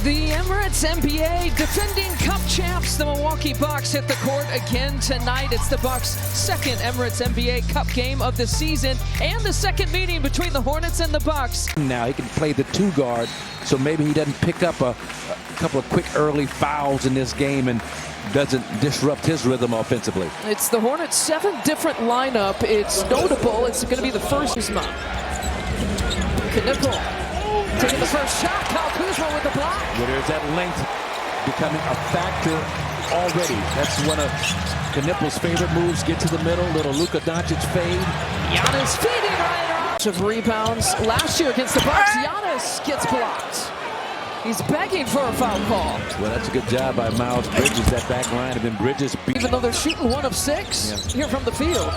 The Emirates NBA defending Cup champs, the Milwaukee Bucks, hit the court again tonight. It's the Bucks' second Emirates NBA Cup game of the season and the second meeting between the Hornets and the Bucks. Now he can play the two guard, so maybe he doesn't pick up a couple of quick early fouls in this game and doesn't disrupt his rhythm offensively. It's the Hornets' seventh different lineup. It's notable. It's going to be the first. Knipple taking the first shot. Kyle Kuzma with the block. Well, there's that length becoming a factor already. That's one of Knipple's favorite moves. Get to the middle, little Luka Doncic fade. Giannis feeding right around. Of rebounds last year against the Bucks. Giannis gets blocked. He's begging for a foul call. Well, that's a good job by Miles Bridges. That back line have been Bridges. Even though they're shooting 1 of 6 here from the field.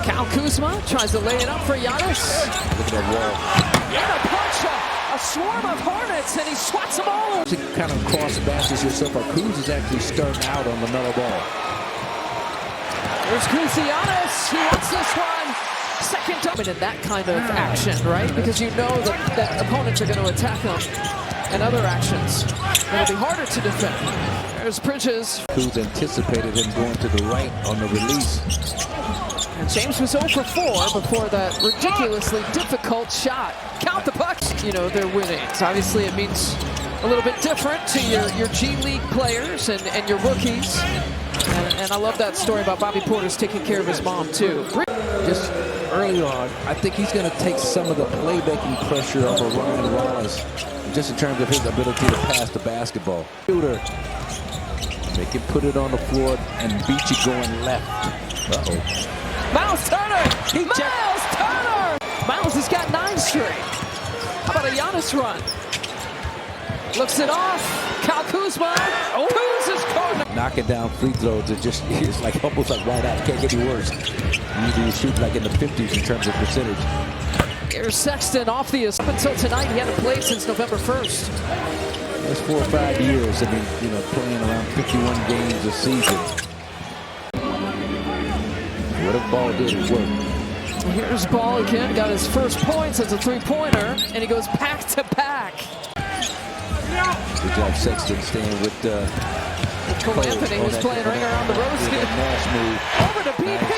Kyle Kuzma tries to lay it up for Giannis. Look at that wall. And a punch, a swarm of Hornets, and he swats them all. To kind of cross bashes yourself. Kuz is actually starting out on the mellow ball. There's Giannis. He wants this one. Second time in that kind of action, right? Because you know that opponents are going to attack them. And other actions, it'll be harder to defend. There's Bridges. Kuz anticipated him going to the right on the release. And James was 0 for 4 before that ridiculously difficult shot. Count the Bucks. You know, they're winning. So obviously it means a little bit different to your G League players and your rookies. And I love that story about Bobby Porter's taking care of his mom, too. Just early on, I think he's going to take some of the playmaking pressure off of Ryan Wallace, just in terms of his ability to pass the basketball. Shooter, they can put it on the floor and beat you going left. Uh-oh. Miles Turner! Miles has got 9 straight. How about a Giannis run? Looks it off. Kyle Kuzma. Oh, Kuz is corner. Knocking down free throws is just, it's like almost like white out. Can't get any worse. Usually you shoot like in the 50s in terms of percentage. Here's Sexton off the up until tonight. He hadn't played since November 1st. That's 4 or 5 years. I mean, you know, playing around 51 games a season. What if Ball did it work? Here's Ball again. Got his first points as a 3-pointer, and he goes back to back. Good job, Sexton, staying with Cole Anthony, who's playing right around the rose. Over to BP,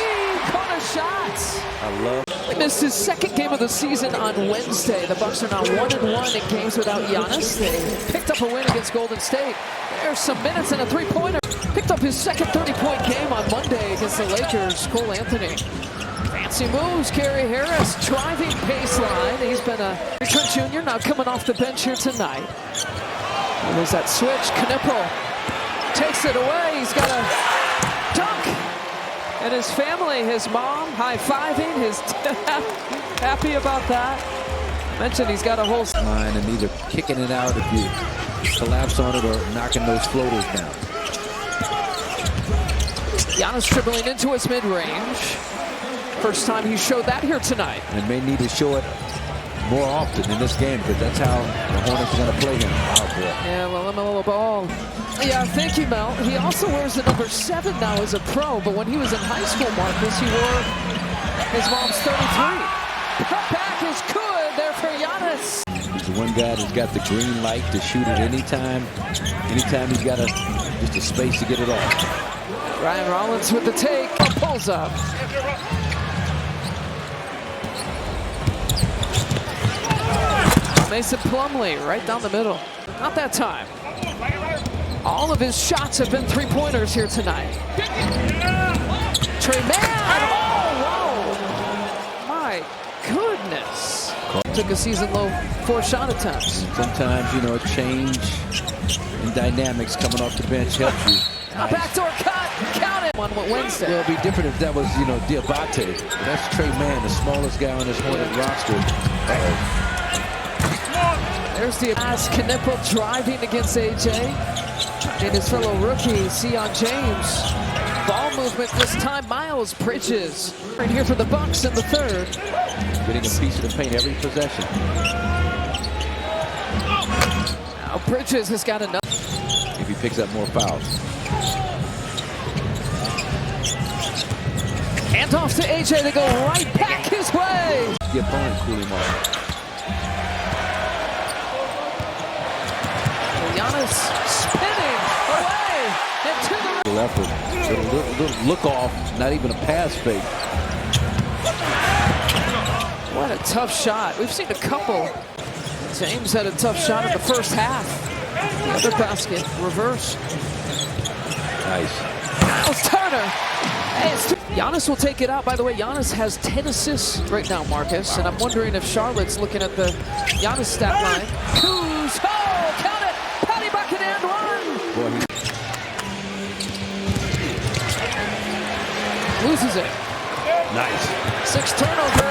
corner shots. I love. He missed his second game of the season on Wednesday. The Bucks are now 1-1 in games without Giannis. They picked up a win against Golden State. There's some minutes and a 3-pointer. Picked up his second 30-point game on Monday against the Lakers. Cole Anthony. Fancy moves. Gary Harris driving baseline. He's been a Trent Jr. now coming off the bench here tonight. And there's that switch. Knipple takes it away. He's got a dunk. And his family, his mom, high-fiving, his dad, happy about that. Mentioned he's got a whole line and either kicking it out if you collapse on it or knocking those floaters down. Giannis dribbling into his mid-range. First time he showed that here tonight. And may need to show it more often in this game because that's how the Hornets are going to play him. Yeah, well, LaMelo Ball. Yeah, thank you, Mel. He also wears the number 7 now as a pro, but when he was in high school, Marcus, he wore his mom's 33. Cut back is good there for Giannis. He's the one guy that's got the green light to shoot it anytime. Anytime he's got just a space to get it off. Ryan Rollins with the take. Pulls up. Mason Plumlee right down the middle. Not that time. All of his shots have been 3-pointers here tonight. Trey Mann! Oh, whoa! My goodness. Took a season low 4 shot attempts. Sometimes, you know, a change in dynamics coming off the bench helps you. A backdoor cut. Count it. On Wednesday. It'll be different if that was, you know, Diabate. That's Trey Mann, the smallest guy on this Hornet roster. Uh-oh. There's the pass. Knipple driving against AJ. And his fellow rookie, Sion James. Ball movement this time. Miles Bridges. Right here for the Bucks in the third. Getting a piece of the paint every possession. Now Bridges has got enough. If he picks up more fouls. Hand off to AJ. They go right back his way. The opponent cool him off. Giannis spinning away and to the left with little look off, not even a pass fake. What a tough shot. We've seen a couple. James had a tough shot in the first half. The other basket, reverse. Nice. Miles Turner. Giannis will take it out. By the way, Giannis has 10 assists right now, Marcus. And I'm wondering if Charlotte's looking at the Giannis stat line. Kuz, oh, count it. Patty bucket and one. Loses it. Nice. 6 turnover.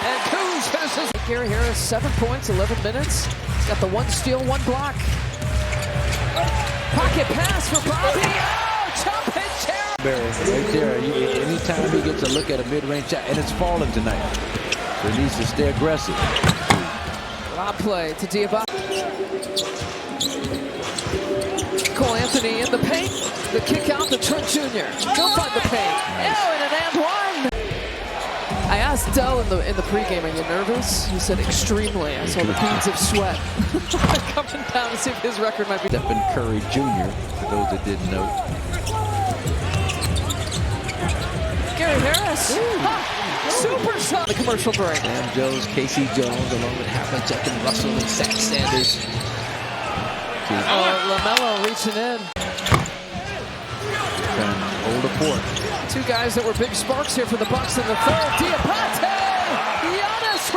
And Kuz finishes. Gary Harris, 7 points, 11 minutes. He's got the 1 steal, 1 block. Pocket pass for Bobby. Oh, chop hit chair. Right there. Anytime he gets a look at a mid-range shot, and it's falling tonight. So he needs to stay aggressive. Lob play to Diabate. Cole Anthony in the paint. The kick out to Trent Jr. He'll find the paint. Oh, and an and one. I asked Dell in the pregame, are you nervous? He said extremely. I saw the beads of sweat coming down to see if his record might be. Stephen Curry Jr., for those that didn't know. Gary Harris. Super shot. The commercial break. Sam Jones, Casey Jones, along with Havlicek and Russell and Zach Sanders. LaMelo reaching in. Trying to hold a fort. 2 guys that were big sparks here for the Bucks in the third. Diabate! Giannis!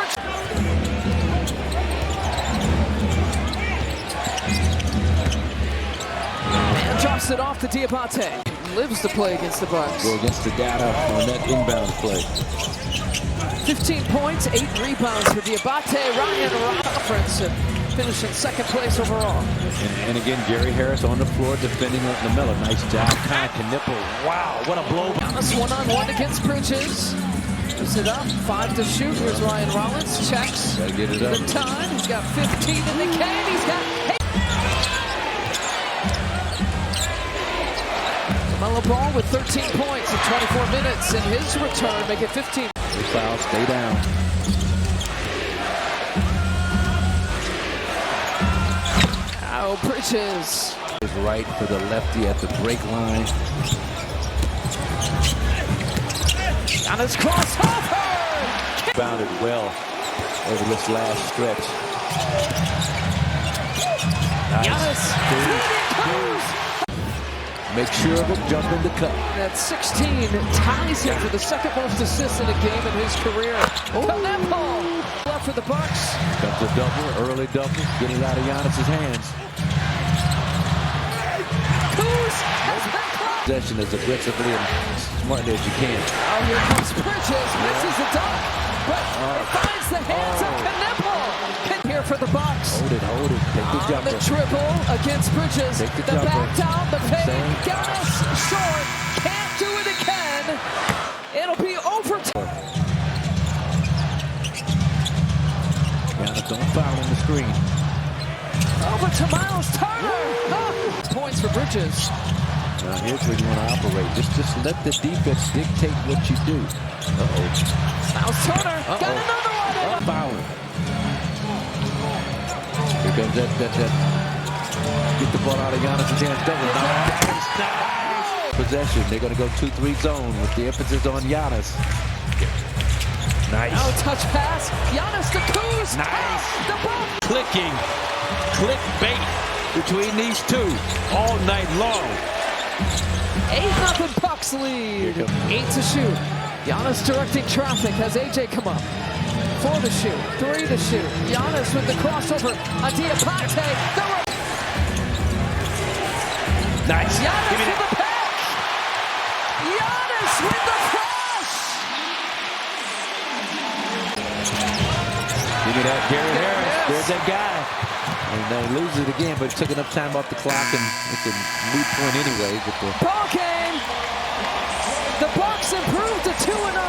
And drops it off to Diabate. Lives to play against the Bucks. Go against the data on that inbound play. 15 points, 8 rebounds for Diabate. Ryan Conference finishing 2nd place overall. And again, Gary Harris on the floor defending LaMelo. Nice job. Kind of nipple. Wow, what a blow. Giannis 1-on-1 against Bridges. Puts it up, 5 to shoot. Here's Ryan Rollins. Checks. Gotta get it up. The time. He's got 15 in the game. He's got 8. LaMelo Ball with 13 points in 24 minutes. And his return make it 15. Big foul, stay down. Oh, Bridges. Is right for the lefty at the break line. Giannis crossover. Bounded well over this last stretch. Nice. Giannis. Make sure of it, jump in the cup. That's 16 ties him for the 2nd most assists in a game in his career. Canepo left for the Bucks. Comes a double, early double, getting out of Giannis' hands. Kuz has been caught. Possession as aggressively and smartly as you can. Oh, here comes Bridges, misses the dunk, but it finds the hands of Canepo. Here for the Bucks. Hold it, take the jumper. The triple against Bridges. Take the back down, the fade. Same. Giannis short, can't do it again. It'll be overtime. Giannis don't foul on the screen. Over to Miles Turner. Points for Bridges. Now here's where you want to operate. Just let the defense dictate what you do. Miles Turner got another one. Fouling. Here comes that. Get the ball out of Giannis' hands. Double. Nice. Possession. They're going to go 2-3 zone with the emphasis on Giannis. Nice. Now touch pass. Giannis to Kuz. Nice. The ball. Clicking. Clickbait between these two all night long. 8-0 Bucks lead. 8 to shoot. Giannis directing traffic. Has AJ come up. 4 to shoot. 3 to shoot. Giannis with the crossover on Diabate. Nice. Giannis with the pass. Giannis with the cross. Give me that Gary Harris. There's that guy. And they lose it again, but took enough time off the clock, and it's a moot point anyway. Ball game. The Bucks improved to 2-0.